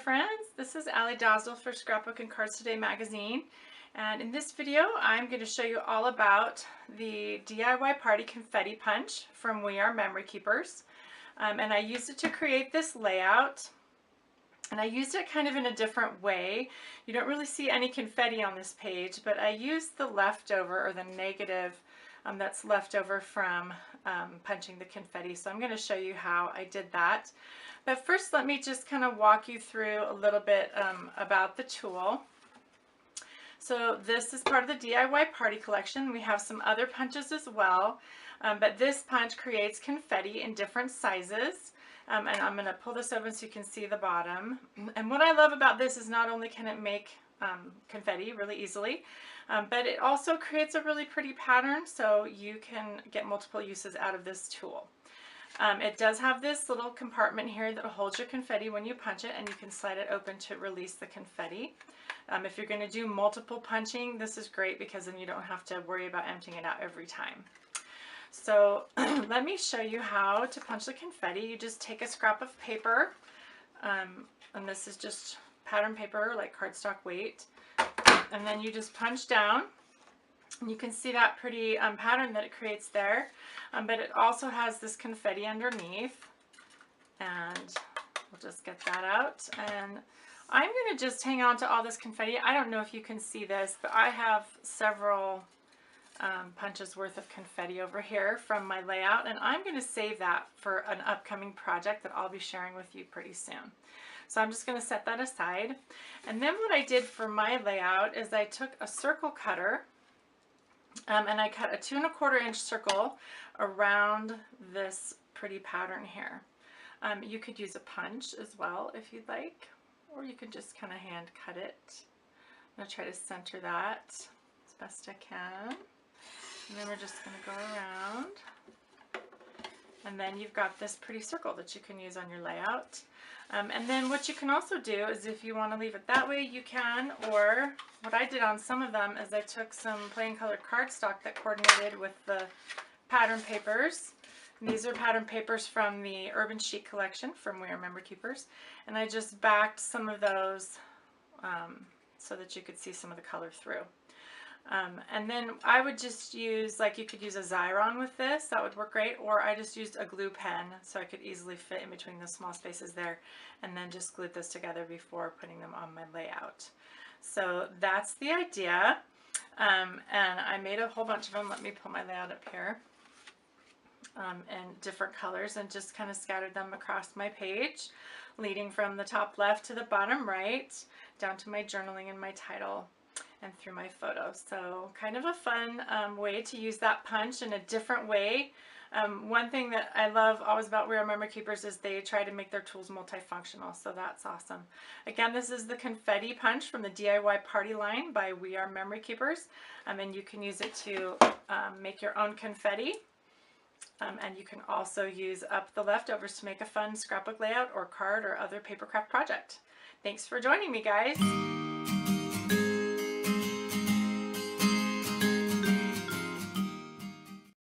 friends, this is Aly Dosdall for Scrapbook and Cards Today magazine, and in this video I'm going to show you all about the DIY Party Confetti Punch from We Are Memory Keepers. And I used it to create this layout, and I used it kind of in a different way. You don't really see any confetti on this page, but I used the leftover or the negative that's left over from punching the confetti. So I'm going to show you how I did that. But first, let me just kind of walk you through a little bit about the tool. So this is part of the DIY Party collection. We have some other punches as well, but this punch creates confetti in different sizes. And I'm going to pull this open so you can see the bottom. And what I love about this is not only can it make confetti really easily, but it also creates a really pretty pattern, so you can get multiple uses out of this tool. It does have this little compartment here that holds your confetti when you punch it, and you can slide it open to release the confetti. If you're going to do multiple punching, this is great because then you don't have to worry about emptying it out every time. So let me show you how to punch the confetti. You just take a scrap of paper, and this is just pattern paper like cardstock weight, and then you just punch down. You can see that pretty pattern that it creates there, but it also has this confetti underneath, and we'll just get that out. And I'm going to just hang on to all this confetti. I don't know if you can see this, but I have several punches worth of confetti over here from my layout, and I'm going to save that for an upcoming project that I'll be sharing with you pretty soon. So I'm just going to set that aside. And then what I did for my layout is I took a circle cutter, and I cut a 2 1/4 inch circle around this pretty pattern here. You could use a punch as well if you'd like, or you could just kind of hand cut it. I'm going to try to center that as best I can. And then we're just going to go around. And then you've got this pretty circle that you can use on your layout. And then what you can also do is, if you want to leave it that way, you can, or what I did on some of them is I took some plain colored cardstock that coordinated with the pattern papers. And these are pattern papers from the Urban Chic collection from We Are Memory Keepers. And I just backed some of those so that you could see some of the color through. And then I would just use, like, you could use a Xyron with this, that would work great, or I just used a glue pen so I could easily fit in between the small spaces there, and then just glued this together before putting them on my layout. So that's the idea, and I made a whole bunch of them. Let me pull my layout up here, in different colors, and just kind of scattered them across my page, leading from the top left to the bottom right, down to my journaling and my title, and through my photo. So kind of a fun way to use that punch in a different way. One thing that I love always about We Are Memory Keepers is they try to make their tools multifunctional, so that's awesome. Again, this is the confetti punch from the DIY Party line by We Are Memory Keepers, and you can use it to make your own confetti. And you can also use up the leftovers to make a fun scrapbook layout or card or other papercraft project. Thanks for joining me, guys.